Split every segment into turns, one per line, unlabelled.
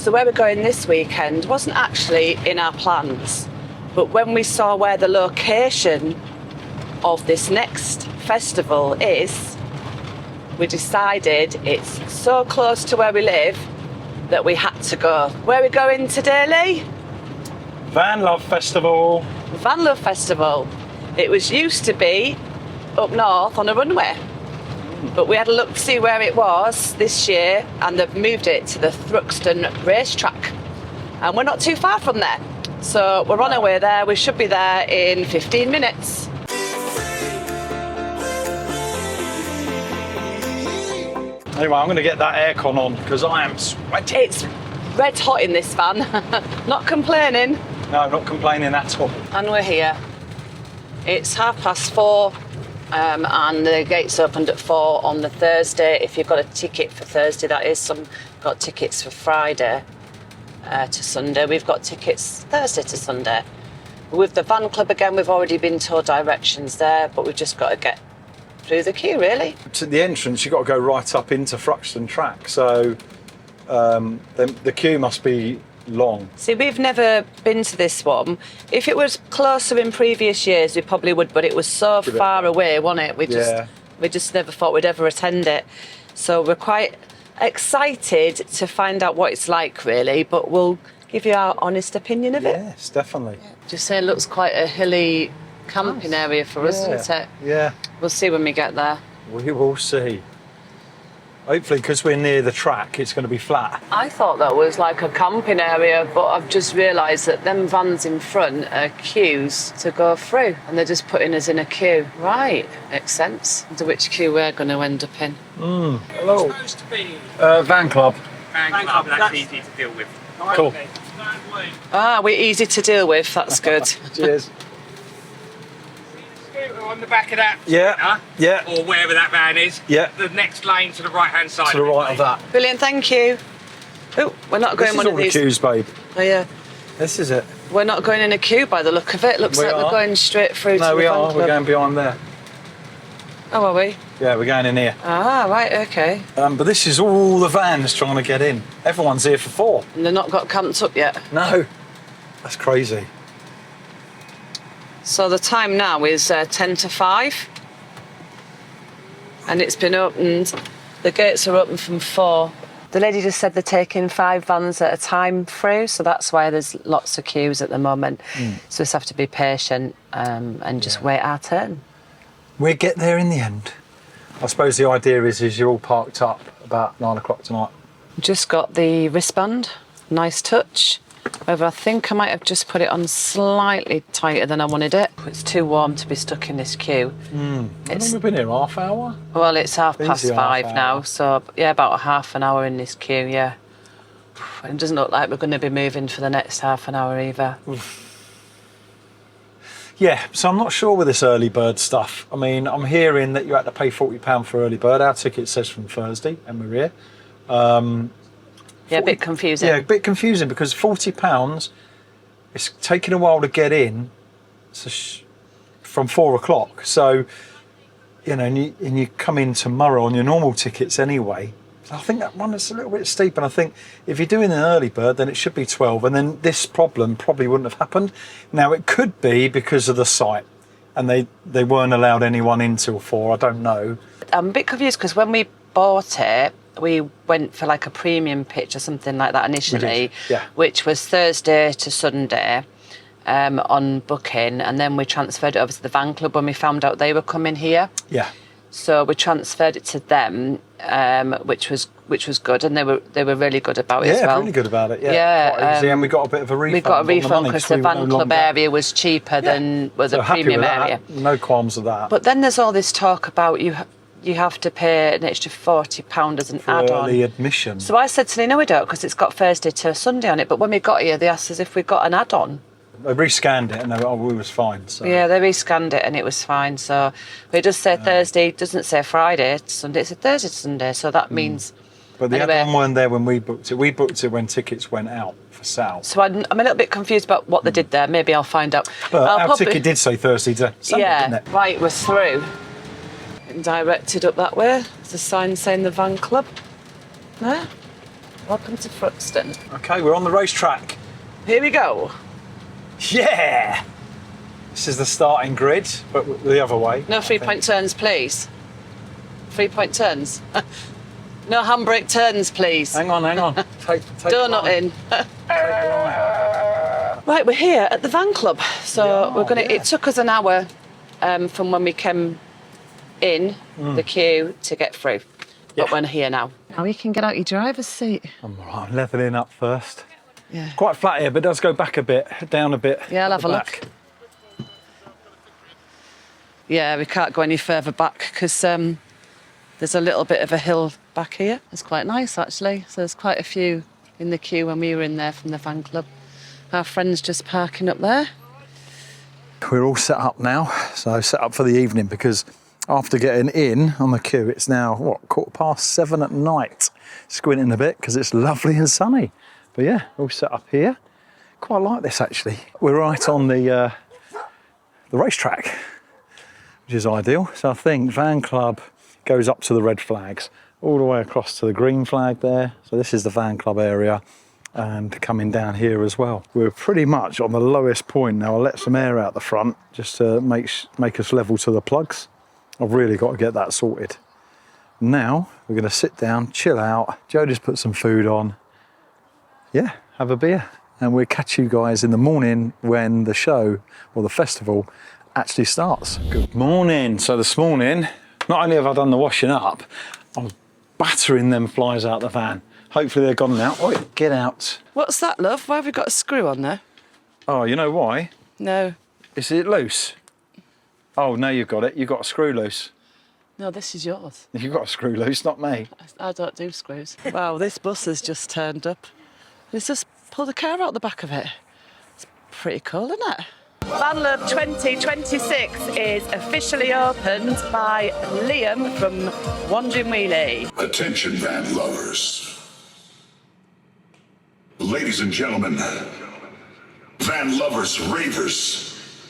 So where we're going this weekend wasn't actually in our plans, but when we saw where the location of this next festival is, we decided it's so close to where we live that we had to go. Where are we going today, Lee?
Vanlife Festival.
Vanlife Festival. It was used to be up north on a runway, but we had a look to see where it was this year, and they've moved it to the Thruxton racetrack, and we're not too far from there. So we're on our way there. We should be there in 15 minutes.
Anyway, I'm going to get that aircon on because I am sweating.
It's red hot in this van. Not complaining.
No, not complaining at all.
And we're here. It's 4:30, and the gates opened at 4 on the Thursday. If you've got a ticket for Thursday, that is. Some got tickets for Friday to Sunday. We've got tickets Thursday to Sunday. With the van club again, we've already been told directions there, but we've just got to get through the queue, really.
To the entrance, you've got to go right up into Thruxton track, so the queue must be long.
See, we've never been to this one. If it was closer in previous years, we probably would, but it was so far away, wasn't it? We just never thought we'd ever attend it. So we're quite excited to find out what it's like, really, but we'll give you our honest opinion of it.
Yes, definitely.
Just say it looks quite a hilly camping area for us, doesn't it?
Yeah.
We'll see when we get there.
We will see. Hopefully, because we're near the track, it's going to be flat.
I thought that was like a camping area, but I've just realised that them vans in front are queues to go through, and they're just putting us in a queue. Right, makes sense. I wonder which queue we're going to end up in.
Hello.
It's supposed to be
Van Club.
Van Club, that's easy to deal with.
Cool.
Ah, we're easy to deal with, that's good.
Cheers.
On the back of that
Yeah.
or wherever that van is,
Yeah.
the next lane to the right hand side.
To the right of that.
Brilliant, thank you. Oh, we're not going
This is
one
all
of
the
these.
queues, babe.
Oh, yeah.
This is it.
We're not going in a queue by the look of it. Looks like we're going straight through to
No,
the
we
van
are.
club.
We're going behind there.
Oh, are we?
Yeah, we're going in here.
Ah, right, okay.
But this is all the vans trying to get in. Everyone's here for 4.
And they're not got camped up yet.
No. That's crazy.
So the time now is 10 to 5. And it's been opened. The gates are open from 4. The lady just said they're taking 5 vans at a time through, so that's why there's lots of queues at the moment. So we just have to be patient and just wait our turn.
We'll get there in the end. I suppose the idea is you're all parked up about 9 o'clock tonight.
Just got the wristband. Nice touch. However, I think I might have just put it on slightly tighter than I wanted it. It's too warm to be stuck in this queue.
How long have we been here? Half hour?
Well, it's 5:30
half
now,
hour.
so yeah, about a half an hour in this queue, yeah. It doesn't look like we're going to be moving for the next half an hour either.
Yeah, so I'm not sure with this early bird stuff. I mean, I'm hearing that you had to pay £40 for early bird. Our ticket says from Thursday, and we're here.
Yeah, a bit confusing.
Yeah, a bit confusing because £40, it's taking a while to get in from 4 o'clock. So, you know, and you come in tomorrow on your normal tickets anyway. So I think that one is a little bit steep. And I think if you're doing an early bird, then it should be 12. And then this problem probably wouldn't have happened. Now, it could be because of the site. And they weren't allowed anyone in till 4. I don't know.
I'm a bit confused because when we bought it, we went for like a premium pitch or something like that initially, which was Thursday to Sunday on booking, and then we transferred it over to the van club when we found out they were coming here.
Yeah.
So we transferred it to them, which was good, and they were really good about it as well.
Yeah, really good about it.
Yeah,
quite easy, and we got a bit of a refund.
We got a refund because the van club area was cheaper than the premium area.
No qualms with that.
But then there's all this talk about you have to pay an extra £40 as an add-on.
Early admission.
So I said to Lee, no, we don't, because it's got Thursday to Sunday on it. But when we got here, they asked us if we got an add-on.
They rescanned it and we was fine. So.
Yeah, they rescanned it and it was fine. So but it does say Thursday, it doesn't say Friday to Sunday, it said Thursday to Sunday. So that means...
But the add-on weren't there when we booked it. We booked it when tickets went out for sale.
So I'm a little bit confused about what they did there. Maybe I'll find out.
But our ticket did say Thursday to Sunday, didn't it?
Right, we're through. And directed up that way. There's a sign saying the van club. There. Welcome to Thruxton.
Okay, we're on the racetrack.
Here we go.
Yeah! This is the starting grid, but the other way.
No 3-point turns, please. 3-point turns. No handbrake turns, please.
Hang on. Take
Donut in. Right, we're here at the van club. So we're gonna.
Yeah.
It took us an hour from when we came in the queue to get through, but we're here now. Now you can get out your driver's seat.
I'm levelling up first.
Yeah.
Quite flat here, but it does go back a bit, down a bit.
Yeah, I'll
at
have
the
a
back.
look. Yeah, we can't go any further back because there's a little bit of a hill back here. It's quite nice actually. So there's quite a few in the queue when we were in there from the van club. Our friend's just parking up there.
We're all set up now, so set up for the evening because after getting in on the queue, it's now, what, 7:15 at night. Squinting a bit because it's lovely and sunny. But yeah, all set up here. Quite like this actually. We're right on the racetrack, which is ideal. So I think van club goes up to the red flags, all the way across to the green flag there. So this is the van club area and coming down here as well. We're pretty much on the lowest point now. I'll let some air out the front just to make us level to the plugs. I've really got to get that sorted. Now we're going to sit down, chill out. Joe just put some food on. Yeah, have a beer. And we'll catch you guys in the morning when the show or the festival actually starts. Good morning. So this morning, not only have I done the washing up, I'm battering them flies out the van. Hopefully they're gone now. Oh, get out.
What's that, love? Why have we got a screw on there?
Oh, you know why?
No.
Is it loose? Oh, no, you've got it. You've got a screw loose.
No, this is yours.
You've got a screw loose, not me.
I don't do screws. Wow, this bus has just turned up. It's just pulled a car out the back of it. It's pretty cool, isn't it? Van Love 2026 is officially opened by Liam from Wandering Wheelie.
Attention, van lovers. Ladies and gentlemen, van lovers, ravers,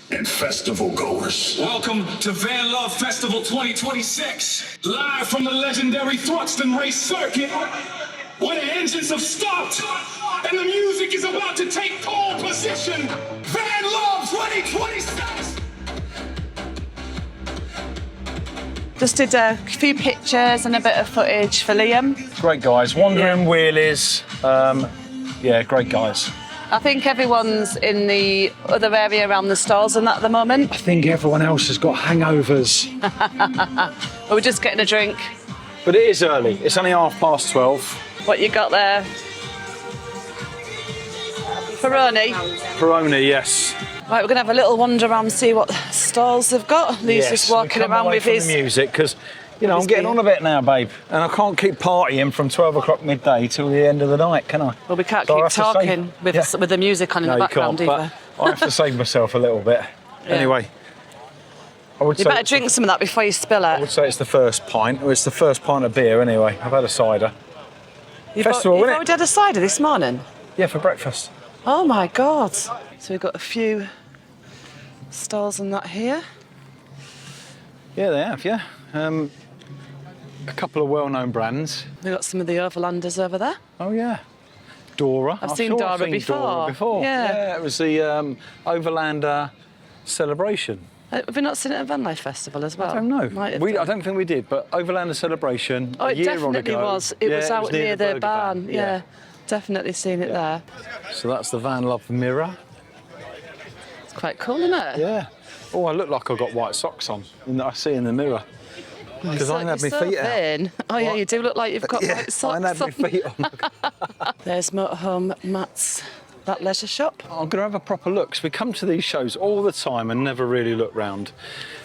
and festival goers.
Welcome to Van Love Festival 2026, live from the legendary Thruxton Race Circuit, where the engines have stopped and the music is about to take pole position. Van Love 2026!
Just did a few pictures and a bit of footage for Liam.
Great guys. Wandering Wheelies. Yeah, great guys.
I think everyone's in the other area around the stalls and that at the moment.
I think everyone else has got hangovers.
We're just getting a drink.
But it is early. It's only 12:30.
What you got there? Peroni.
Peroni, yes.
Right, we're going to have a little wander around and see what stalls they've got. Lee's just walking around with his...
the music, because, you know, I'm getting on a bit now, babe. And I can't keep partying from 12 o'clock midday till the end of the night, can I?
Well, we can't
So I
keep
have to
talking
save-
with the music on in
No,
the
you
background
can't,
either.
but I have to save myself a little bit.
Yeah.
Anyway, I would
You
say
better drink some of that before you spill
I would
it.
say it's the first pint. Well, it's the first pint of beer anyway. I've had a cider.
You've
Festival,
you've
innit?
already had a cider this morning?
Yeah, for breakfast.
Oh my God. So we've got a few stalls and that here.
Yeah, they have, yeah. A couple of well-known brands.
We've got some of the Overlanders over there.
Oh, yeah. Dora.
I've
I'm
seen
sure
Dora
I've seen
before.
Dora before.
Yeah.
It was the Overlander celebration.
Have we not seen it at Vanlife Festival as well?
I don't know.
Might have
I
done.
don't think we did, but Overlander celebration
Oh,
a
it
year on
definitely
ago.
was. It was out near the
Burger
barn.
Van.
Yeah. Definitely seen it there.
So that's the Van Love mirror.
It's quite cool, isn't it?
Yeah. Oh, I look like I've got white socks on. I see in the mirror. Because I ain't had my
You're so
feet out.
thin. Oh yeah,
What?
you do look like you've got
Yeah,
white
I
socks
ain't had my
on.
feet on.
There's Motorhome Matt's that leisure shop.
I'm going to have a proper look, because we come to these shows all the time and never really look round.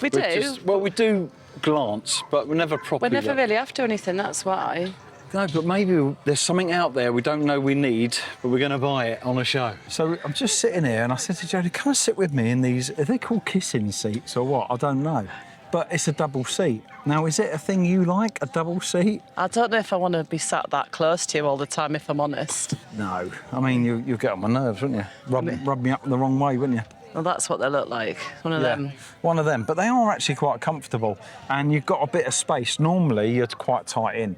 We do.
We do glance, but we never
We
properly
never
look.
really have to anything, that's why.
No, but maybe there's something out there we don't know we need, but we're going to buy it on a show. So I'm just sitting here and I said to Jodie, come and sit with me in these, are they called kissing seats or what? I don't know. But it's a double seat. Now, is it a thing you like, a double seat?
I don't know if I want to be sat that close to you all the time, if I'm honest.
No. I mean, you'll get on my nerves, wouldn't you? Rub me up the wrong way, wouldn't you?
Well, that's what they look like. One of them.
One of them. But they are actually quite comfortable. And you've got a bit of space. Normally, you're quite tight in.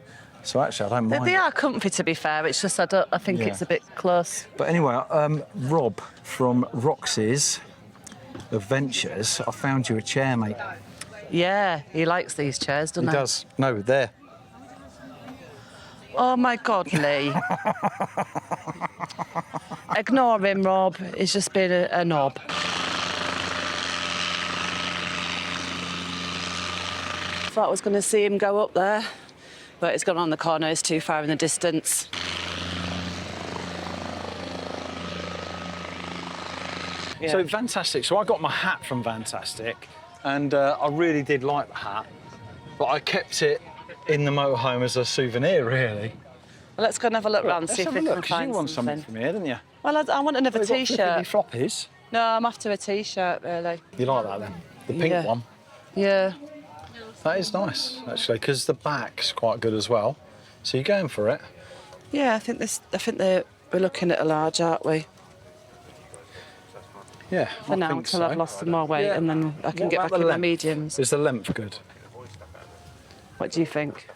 So actually, I don't mind.
They are comfy, to be fair. It's just I think it's a bit close.
But anyway, Rob from Roxy's Adventures, I found you a chair, mate.
Yeah, he likes these chairs, doesn't he?
He does. No, there.
Oh my God, Lee. Ignore him, Rob. He's just been a knob. Thought I was going to see him go up there, but it's gone on the corner. It's too far in the distance. Yeah.
So Fantastic. So I got my hat from Fantastic, and I really did like the hat, but I kept it in the motorhome as a souvenir, really.
Well, let's go and have a look round and
Let's
see if
have
we
a look,
can
'cause
find
you want
something.
something from here, didn't you?
Well, I want another
They've got
T-shirt.
flippity floppies.
No, I'm after a T-shirt, really.
You like that then? The pink
Yeah.
one.
Yeah.
That is nice, actually, because the back's quite good as well. So you're going for it.
Yeah, I think we're looking at a large, aren't we?
Yeah,
For now, until I've lost some more weight,
Yeah.
and then I can
What
get
about
back
the
in my
length?
mediums.
Is the length good?
What do you think?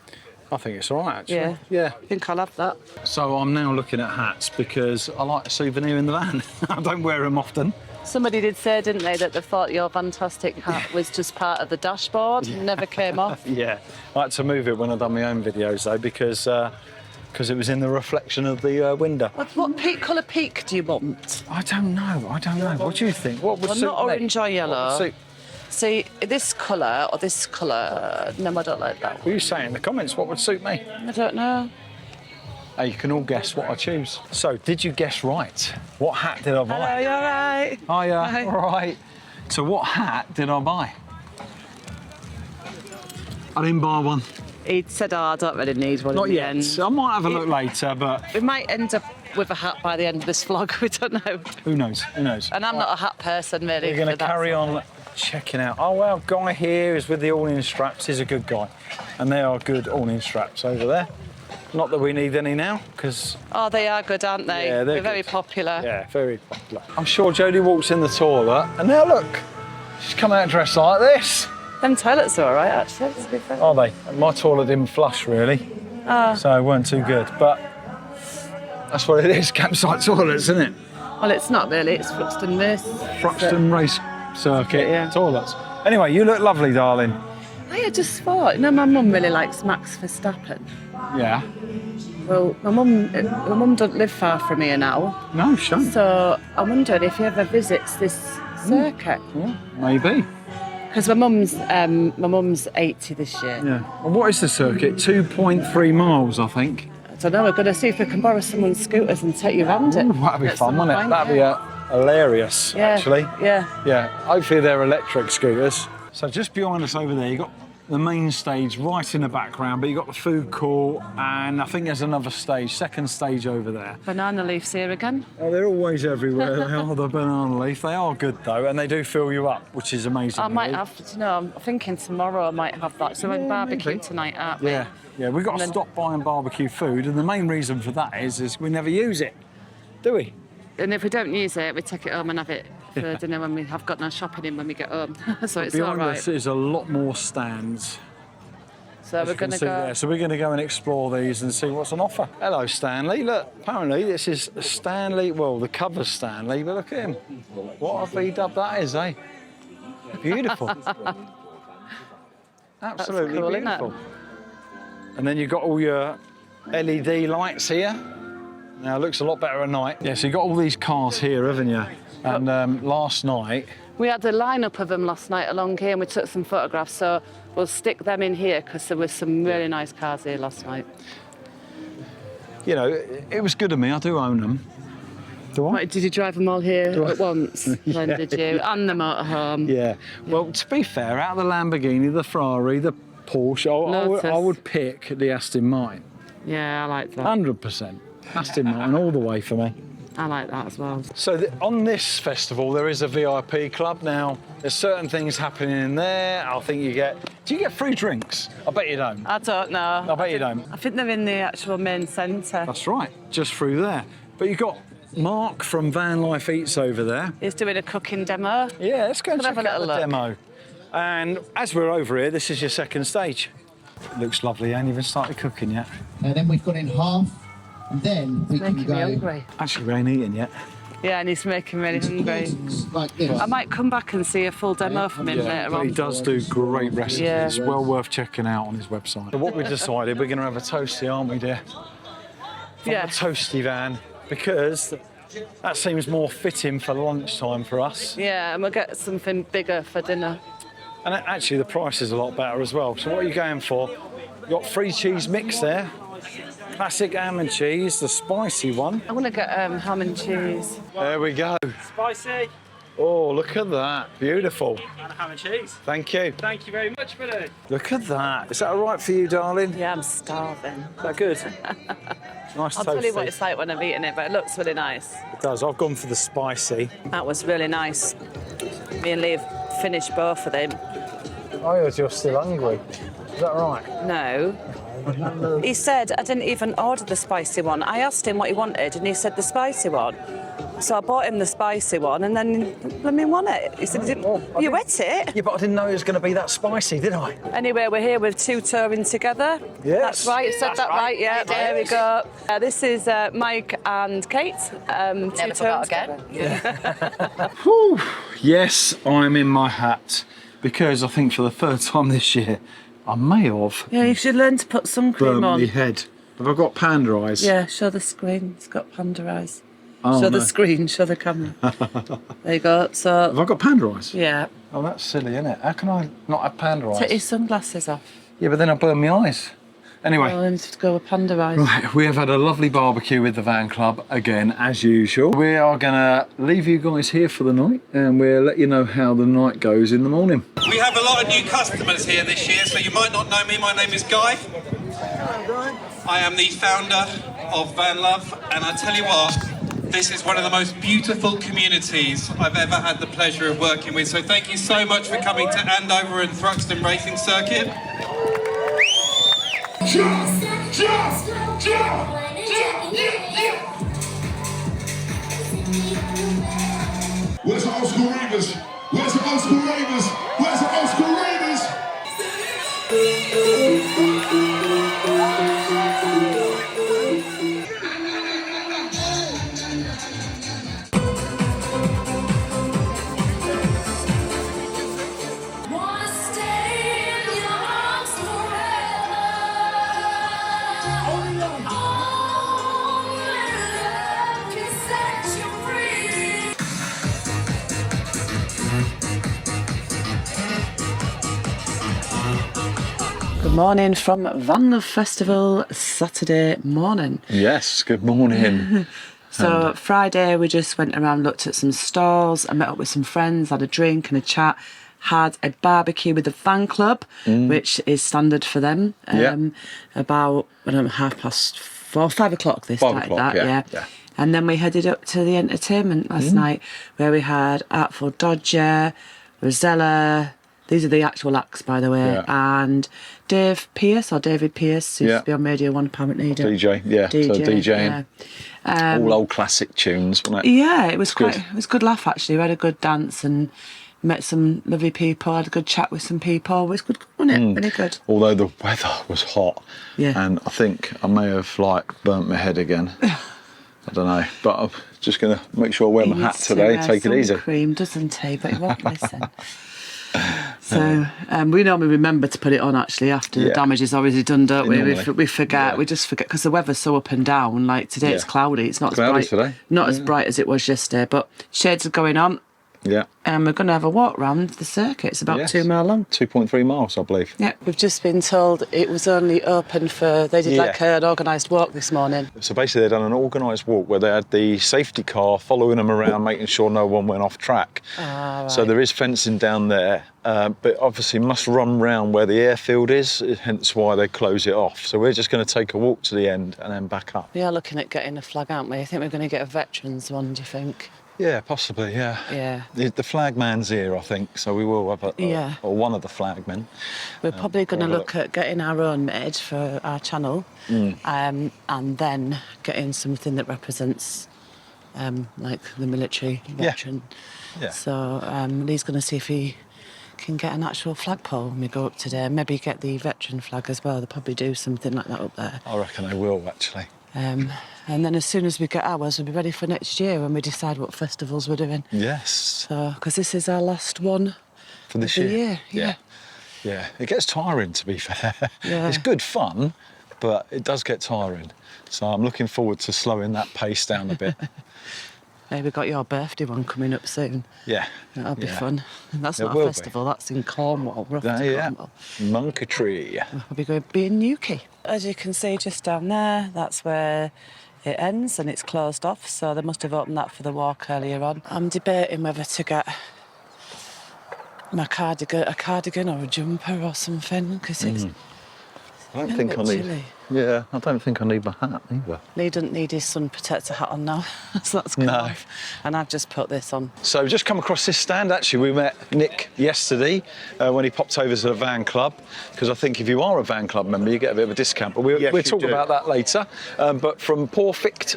I think it's all right, actually.
Yeah.
Yeah.
I think I'll have that.
So I'm now looking at hats because I like a souvenir in the van. I don't wear them often.
Somebody did say, didn't they, that they thought your Fantastic hat was just part of the dashboard and never came off.
Yeah. I had to move it when I done my own videos, though, because it was in the reflection of the window.
What colour peak do you want?
I don't know. What do you think? What would
Well,
suit
not
me?
orange or yellow.
What would suit-
See, this colour or this colour, no, I don't like that
What are you saying in the comments? What would suit me?
I don't know.
Hey, you can all guess what I choose. So, did you guess right? What hat did I buy?
Hello, you all right?
Hiya,
Hi.
all right. So what hat did I buy? I didn't buy one.
He said, I don't really need one
Not
in the
yet.
end.
I might have a look later, but
We might end up with a hat by the end of this vlog, we don't know.
who knows? Who knows?
And I'm not a hat person, really.
We're going to
for that
carry
sort of-
on checking out. Oh, well, guy here is with the awning straps. He's a good guy. And they are good awning straps over there. Not that we need any now, because...
Oh, they are good, aren't they?
Yeah, they're
very
good.
popular.
Yeah, very popular. I'm sure Jodie walks in the toilet, and now look, she's come out dressed like this.
Them toilets are all right, actually, to be fair.
Are they? My toilet didn't flush, really. So it weren't too good. But that's what it is, campsite toilets, isn't it?
Well, it's not really. It's Thruxton
Thruxton Race Circuit
Yeah.
toilets. Anyway, you look lovely, darling.
I just thought, my mum really likes Max Verstappen.
Yeah.
Well, my mum doesn't live far from here now,
No, shame.
so I'm wondering if he ever visits this circuit.
Yeah, maybe.
Because my mum's 80 this year.
Yeah. Well, what is the circuit? 2.3 miles, I think.
I don't know. We're going to see if we can borrow someone's scooters and take you around it.
Ooh, that'd be
at
fun,
some
wouldn't it?
point,
That'd
yeah.
be hilarious,
Yeah,
actually.
Yeah.
Yeah, hopefully they're electric scooters. So just behind us over there, you've got the main stage right in the background, but you've got the food court, and I think there's another stage, second stage over there.
Banana leaves here again.
Oh, they're always everywhere. They are the banana leaf. They are good though, and they do fill you up, which is amazing.
I might
really.
have, I'm thinking tomorrow I might have that. So we're barbecue
maybe.
tonight, aren't we?
Yeah, yeah. We've got to stop buying barbecue food, and the main reason for that is we never use it, do we?
And if we don't use it, we take it home and have it for dinner when we have got no shopping in when we get home. So it's all
Behind
right.
us is a lot more stands.
So
as
we're
you can
going to
see
go.
there. So we're going to go and explore these and see what's on offer. Hello, Stanley. Look, apparently this is Stanley. Well, the cover's Stanley, but look at him. What a V-dub that is, eh? Beautiful. Absolutely
cool, isn't it?
beautiful. And then you've got all your LED lights here. Now it looks a lot better at night. Yeah, so you've got all these cars here, haven't you? And last night,
We had a lineup of them last night along here and we took some photographs. So we'll stick them in here because there were some really nice cars here last night.
you know, it was good of me. I do own them. Do I?
Right, did you drive them all here at once? Then did you? And the motorhome.
Yeah. Well, to be fair, out of the Lamborghini, the Ferrari, the Porsche, I would pick the Aston Martin.
Yeah, I like that.
100%. Aston Martin all the way for me.
I like that as well.
So on this festival, there is a VIP club. Now, there's certain things happening in there. I think you get... Do you get free drinks? I bet you don't.
I don't know.
I bet you don't.
I think they're in the actual main centre.
That's right, just through there. But you've got Mark from Van Life Eats over there.
He's doing a cooking demo.
Yeah, let's go and
Can I
check
have a
out the
little look?
demo. And as we're over here, this is your second stage. It looks lovely. I ain't even started cooking yet.
Then we've got in half, and then we can
Making
go
me hungry.
Actually, we ain't eating yet.
Yeah, and he's making me really hungry.
like this.
I might come back and see a full demo from him later
But
on.
he does do great recipes.
Yeah.
It's well worth checking out on his website. So what we decided, we're going to have a toasty, aren't we, dear?
Yeah.
A toasty van, because that seems more fitting for lunchtime for us.
Yeah, and we'll get something bigger for dinner.
And actually, the price is a lot better as well. So what are you going for? You've got 3 cheese mix there. Classic ham and cheese, the spicy one.
I'm gonna get ham and cheese.
There we go.
Spicy
Oh, look at that. Beautiful.
and ham and cheese.
Thank you.
Thank you very much, buddy.
Look at that. Is that all right for you, darling?
Yeah, I'm starving.
Is that good? Nice
I'll tell you what
toasty.
it's like when I've eaten it, but it looks really nice.
It does. I've gone for the spicy.
That was really nice. Me and Lee have finished both of them.
Oh, you're still hungry. Is that right?
No. He said I didn't even order the spicy one. I asked him what he wanted, and he said the spicy one. So I bought him the spicy one, and then let me want it. He said, "You ate it?"
Yeah, but I didn't know it was going to be that spicy, did I?
Anyway, we're here with 2 touring together.
Yes.
That's right. You said
That's
that
right.
right. Yeah. There we go. This is Mike and Kate.
Never forgot again.
Whew. Yes, I'm in my hat, because I think for the third time this year, I may have
Yeah, you should learn to put sun cream
burnt
on.
my head. Have I got panda eyes?
Yeah, show the screen. It's got panda eyes.
Oh,
show
no.
the screen, show the camera. There you go. So,
Have I got panda eyes?
yeah.
Oh, that's silly, isn't it? How can I not have panda eyes?
Take your sunglasses off.
Yeah, but then I burn my eyes. Anyway.
Well, I need to go with panda eyes.
Right, we have had a lovely barbecue with the van club again, as usual. We are going to leave you guys here for the night, and we'll let you know how the night goes in the morning.
We have a lot of new customers here this year, so you might not know me. My name is Guy. I am the founder of Van Love, and I tell you what, this is one of the most beautiful communities I've ever had the pleasure of working with. So thank you so much for coming to Andover and Thruxton Racing Circuit.
Where's the old school ravers? Where's the old school ravers? Where's the old school ravers?
Good morning from Van Love Festival, Saturday morning.
Yes, good morning.
So Friday we just went around, looked at some stalls, I met up with some friends, had a drink and a chat, had a barbecue with the van club, which is standard for them. About, I don't know, 4:30, 5 o'clock they started
5 o'clock,
that,
yeah.
And then we headed up to the entertainment last night, where we had Artful Dodger, Rosella. These are the actual acts, by the way.
Yeah.
And David Pierce, who used to be on Radio 1 apparently.
DJ, yeah. So DJing.
Yeah.
All old classic tunes, wasn't it?
Yeah, it was
good.
It was a good laugh actually. We had a good dance and met some lovely people. Had a good chat with some people. It was good, wasn't it? Really good.
Although the weather was hot.
Yeah.
And I think I may have burnt my head again. I don't know. But I'm just going to make sure I wear my hat today. Take it easy.
Cream, doesn't he? But he won't listen. So we normally remember to put it on actually after the damage is already done, don't we? We forget.
Yeah.
We just forget because the weather's so up and down. Like today it's cloudy. It's not
Cloudy
as bright.
today.
Not as bright as it was yesterday. But shades are going on.
Yeah.
And we're going to have a walk round the circuit. It's about 2 mile long.
2.3 miles, I believe.
Yeah, we've just been told it was only open for, they did like an organised walk this morning.
So basically they'd done an organised walk where they had the safety car following them around, making sure no one went off track.
Right.
So there is fencing down there, but obviously must run round where the airfield is, hence why they close it off. So we're just going to take a walk to the end and then back up.
We are looking at getting a flag, aren't we? I think we're going to get a veterans one, do you think?
Yeah, possibly, yeah.
Yeah.
The flag man's here, I think, so we will have or one of the flag men.
We're probably going to look at getting our own made for our channel, and then getting something that represents like the military veteran.
Yeah.
So Lee's going to see if he can get an actual flagpole when we go up today. Maybe get the veteran flag as well. They'll probably do something like that up there.
I reckon they will, actually.
And then as soon as we get ours, we'll be ready for next year when we decide what festivals we're doing.
Yes.
So, because this is our last one
For this
of the
year.
year.
Yeah. It gets tiring, to be fair.
Yeah.
It's good fun, but it does get tiring. So I'm looking forward to slowing that pace down a bit.
Hey, we've got your birthday one coming up soon.
Yeah.
That'll be
Yeah.
fun. And that's
It
not a
will be.
festival, that's in Cornwall. We're off to
Yeah.
Cornwall.
Monkey Tree.
We'll be going to be in Newquay. As you can see just down there, that's where it ends and it's closed off, so they must have opened that for the walk earlier on. I'm debating whether to get my cardigan or a jumper or something, because it's
I don't think I need.
chilly.
Yeah, I don't think I need my hat either.
Lee doesn't need his sun protector hat on now, so that's good.
No.
And I've just put this on.
So we've just come across this stand. Actually, we met Nick yesterday when he popped over to the van club, because I think if you are a van club member, you get a bit of a discount. But we'll talk about that later. But from Perfect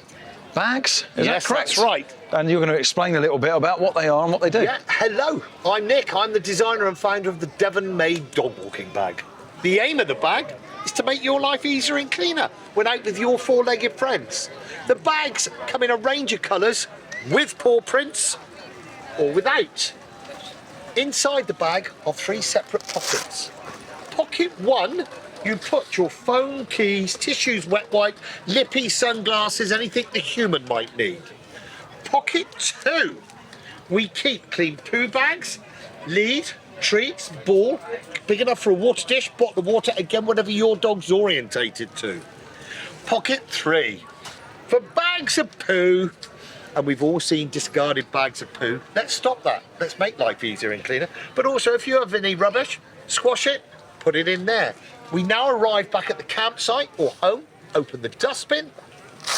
Bags, is that correct?
That's right.
And you're going to explain a little bit about what they are and what they do.
Yeah, hello. I'm Nick. I'm the designer and founder of the Devon-made dog walking bag. The aim of the bag is to make your life easier and cleaner when out with your four-legged friends. The bags come in a range of colours, with paw prints or without. Inside the bag are 3 separate pockets. Pocket 1, you put your phone, keys, tissues, wet wipe, lippy, sunglasses, anything the human might need. Pocket 2, we keep clean poo bags, lead, treats, ball, big enough for a water dish, bottle of water, again, whatever your dog's orientated to. Pocket 3, for bags of poo, and we've all seen discarded bags of poo. Let's stop that. Let's make life easier and cleaner. But also, if you have any rubbish, squash it, put it in there. We now arrive back at the campsite or home, open the dustbin,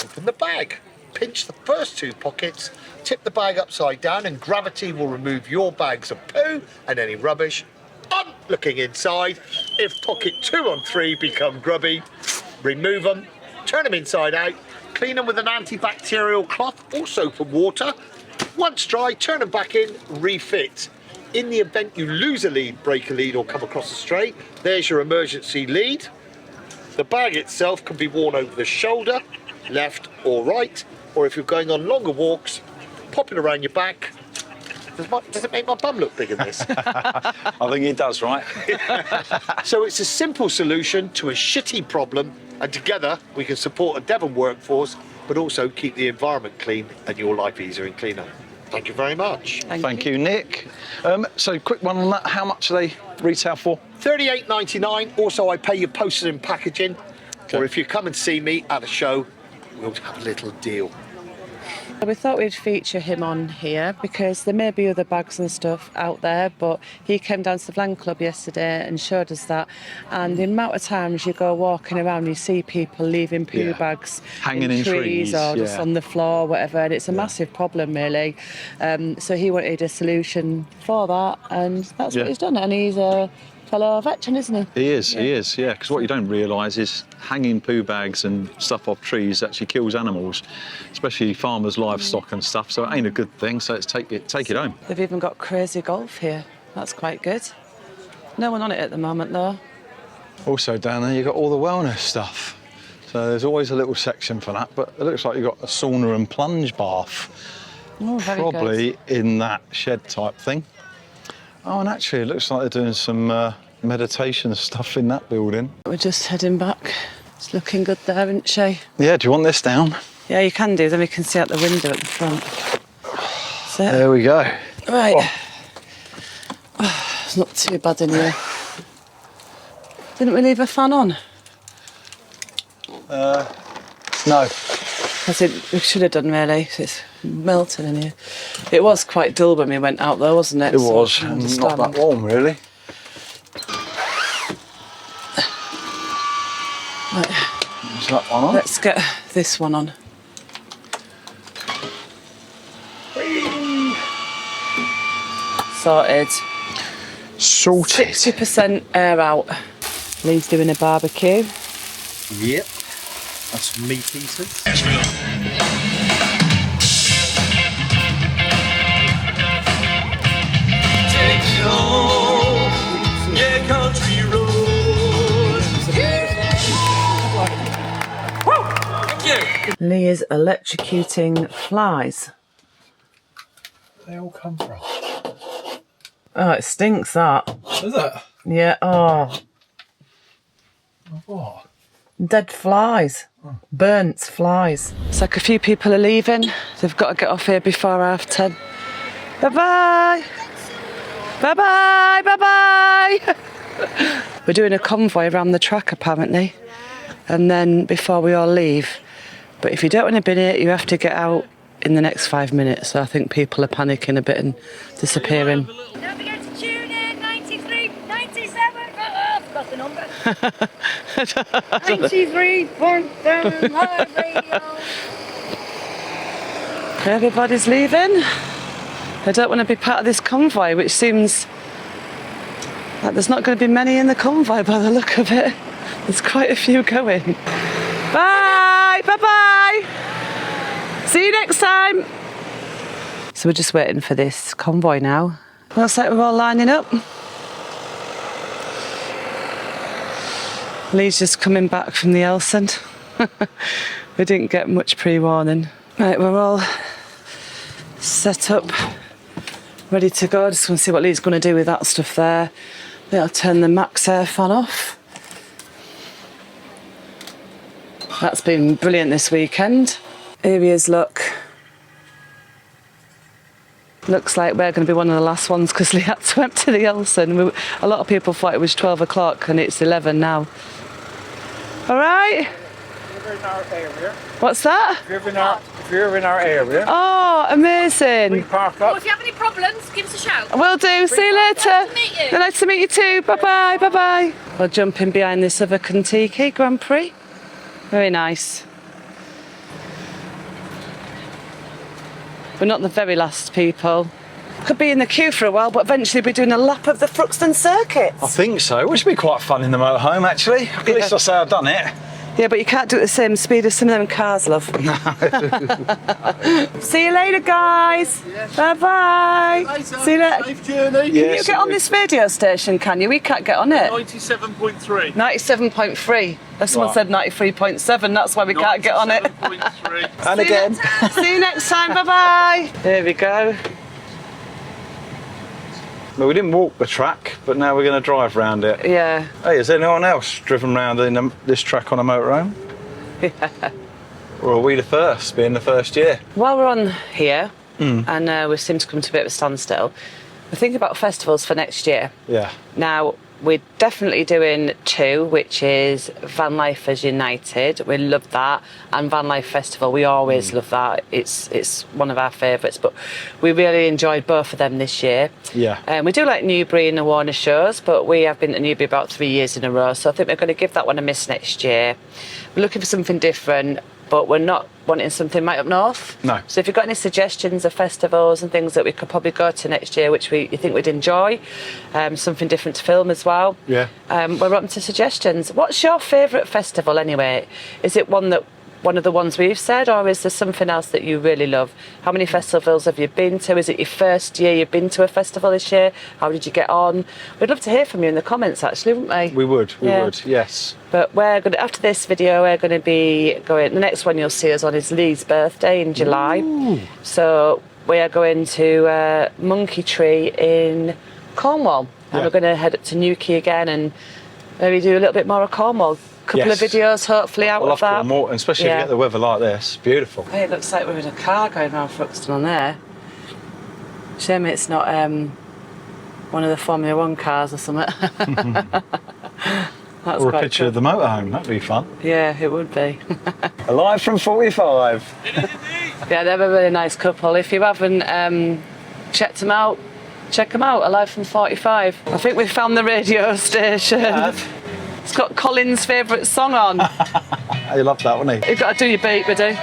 open the bag. Pinch the first 2 pockets, tip the bag upside down, and gravity will remove your bags of poo and any rubbish. On looking inside, if pocket 2 and 3 become grubby, remove them, turn them inside out, clean them with an antibacterial cloth or soap and water. Once dry, turn them back in, refit. In the event you lose a lead, break a lead, or come across a stray, there's your emergency lead. The bag itself can be worn over the shoulder, left or right, or if you're going on longer walks, pop it around your back. Does it make my bum look big in this?
I think it does, right?
So it's a simple solution to a shitty problem, and together we can support a Devon workforce, but also keep the environment clean and your life easier and cleaner. Thank you very much.
Thank you, Nick. So quick one on that. How much do they retail for?
$38.99. Also, I pay your postage and packaging.
Okay.
Or if you come and see me at a show, we'll have a little deal.
We thought we'd feature him on here because there may be other bags and stuff out there, but he came down to the Van Club yesterday and showed us that. And the amount of times you go walking around, you see people leaving poo bags
hanging in trees
or just on the floor, whatever, and it's a massive problem, really. So he wanted a solution for that, and that's what he's done. And he's a fellow veteran, isn't he?
He is, yeah. Because what you don't realise is hanging poo bags and stuff off trees actually kills animals, especially farmers' livestock and stuff. So it ain't a good thing. So it's take it home.
They've even got crazy golf here. That's quite good. No one on it at the moment, though.
Also down there, you've got all the wellness stuff. So there's always a little section for that. But it looks like you've got a sauna and plunge bath,
Oh, very
probably
good.
in that shed type thing. Oh, and actually, it looks like they're doing some meditation stuff in that building.
We're just heading back. It's looking good there, isn't she?
Yeah, do you want this down?
Yeah, you can do. Then we can see out the window at the front. That's it.
There we go.
Right. Oh, it's not too bad in here. Didn't we leave a fan on?
No.
I think we should have done, really. It's melting in here. It was quite dull when we went out, though, wasn't it?
It
So
was.
I
Not
understand.
that warm, really.
Right.
Is that one on?
Let's get this one on. Sorted.
Sorted.
60% air out. Lee's doing a barbecue.
Yep. That's meat eaters.
Take me home.
is electrocuting flies.
They all come from.
Oh, it stinks, that.
Is it?
Yeah, oh.
What?
Dead flies. Burnt flies. It's like a few people are leaving. They've got to get off here before 10:30. Bye-bye. Bye-bye. Bye-bye. We're doing a convoy around the track, apparently. And then before we all leave. But if you don't want to be in it, you have to get out in the next 5 minutes. So I think people are panicking a bit and disappearing.
Don't forget to tune in, 93, 97, I forgot the number. 93.7 live radio.
Everybody's leaving. I don't want to be part of this convoy, which seems like there's not going to be many in the convoy by the look of it. There's quite a few going. Bye! Bye-bye! See you next time! So we're just waiting for this convoy now. Looks like we're all lining up. Lee's just coming back from the Elsand. We didn't get much pre-warning. Right, we're all set up, ready to go. Just want to see what Lee's going to do with that stuff there. Then I'll turn the max air fan off. That's been brilliant this weekend. Here he is, look. Looks like we're going to be one of the last ones because Lee had to empty the Elsand. A lot of people thought it was 12 o'clock and it's 11 now. All right. What's that?
If you're in our area,
Oh, amazing.
park
Well,
up.
if you have any problems, give us a shout.
Will do. See you later.
Nice to meet you.
Nice to meet you too. Bye-bye. Bye-bye. We'll jump in behind this other Kentucky Grand Prix. Very nice. We're not the very last people. Could be in the queue for a while, but eventually be doing a lap of the Thruxton Circuit.
I think so. Which would be quite fun in the motorhome, actually. At least I say I've done it.
Yeah, but you can't do it at the same speed as some of them cars, love. See you later, guys. Bye-bye. See you later.
Safe journey.
Can you get on this radio station, can you? We can't get on it.
97.3.
97.3. Someone said 93.7, that's why we can't get on it.
97.3.
And again.
See you next time, bye-bye. There we go.
Well, we didn't walk the track, but now we're going to drive round it.
Yeah.
Hey, has anyone else driven round in this track on a motorhome?
Yeah.
Or are we the first, being the first year?
While we're on here, and we seem to come to a bit of a standstill, we're thinking about festivals for next year.
Yeah.
Now, we're definitely doing 2, which is Vanlifers United. We love that. And Van Life Festival, we always love that. It's one of our favourites. But we really enjoyed both of them this year.
Yeah.
We do like Newbury and the Warner shows, but we have been to Newbury about 3 years in a row. So I think we're going to give that one a miss next year. We're looking for something different, but we're not wanting something right up north.
No.
So if you've got any suggestions of festivals and things that we could probably go to next year, which you think we'd enjoy, something different to film as well.
Yeah.
We're open to suggestions. What's your favourite festival anyway? Is it one of the ones we've said, or is there something else that you really love? How many festivals have you been to? Is it your first year you've been to a festival this year? How did you get on? We'd love to hear from you in the comments, actually, wouldn't we?
We would,
Yeah.
yes.
But we're going to, after this video, we're going to be going, the next one you'll see us on is Lee's birthday in July.
Ooh.
So we are going to Monkey Tree in Cornwall. And
Yeah.
we're going to head up to Newquay again and maybe do a little bit more of Cornwall. Couple
Yes.
of videos, hopefully, out
I love
of that.
Cornwall, and especially if
Yeah.
you get the weather like this. Beautiful.
Hey, it looks like we're in a car going around Thruxton on there. Shame it's not one of the Formula 1 cars or something. That's
Or a
quite
picture
cool.
of the motorhome, that'd be fun.
Yeah, it would be.
Alive from 45.
Yeah, they're a really nice couple. If you haven't checked them out, check them out. Alive from 45. I think we found the radio station. It's got Colin's favourite song on.
I love that, wouldn't he?
You've got to do your beat, buddy.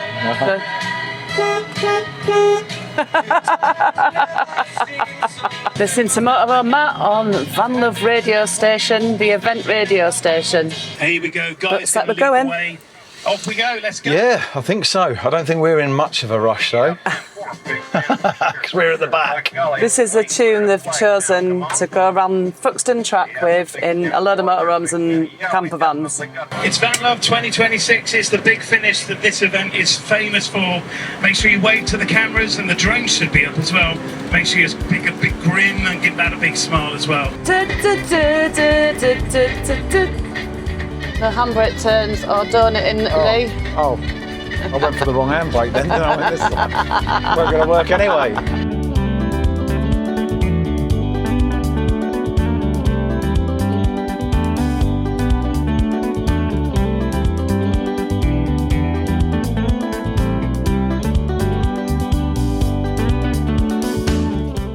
Listen to Motorhome Matt on Van Love radio station, the event radio station.
Here we go, guys.
Looks like we're going.
Off we go, let's go.
Yeah, I think so. I don't think we're in much of a rush, though. because we're at the back.
This is a tune they've chosen to go around Thruxton track with in a load of motorhomes and campervans.
It's Van Love 2026. It's the big finish that this event is famous for. Make sure you wave to the cameras, and the drones should be up as well. Make sure you pick a big grin and give that a big smile as well.
The handbrake turns, or don't it in Lee?
Oh, I went for the wrong handbrake then, didn't I? This weren't going to work anyway.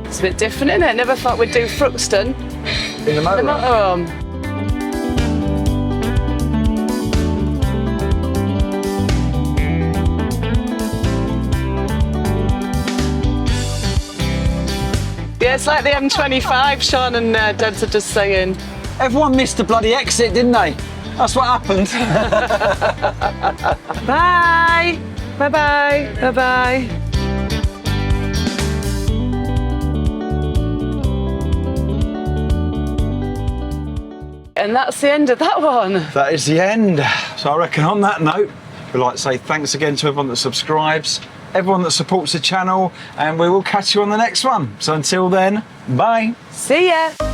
It's a bit different, isn't it? Never thought we'd do Thruxton
In the motorhome.
motorhome. Yeah, it's like the M25, Sean and Debs are just saying.
Everyone missed the bloody exit, didn't they? That's what happened.
Bye! Bye-bye, bye-bye. And that's the end of that one.
That is the end. So I reckon on that note, we'd like to say thanks again to everyone that subscribes, everyone that supports the channel, and we will catch you on the next one. So until then, bye.
See ya.